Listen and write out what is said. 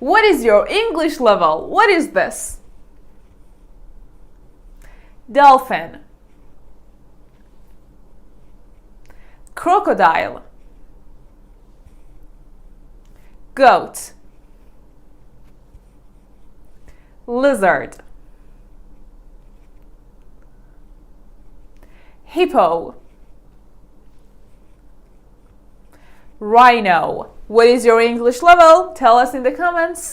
What is your English level? What is this? Dolphin, crocodile, goat, lizard, hippo, rhino. What is your English level? Tell us in the comments.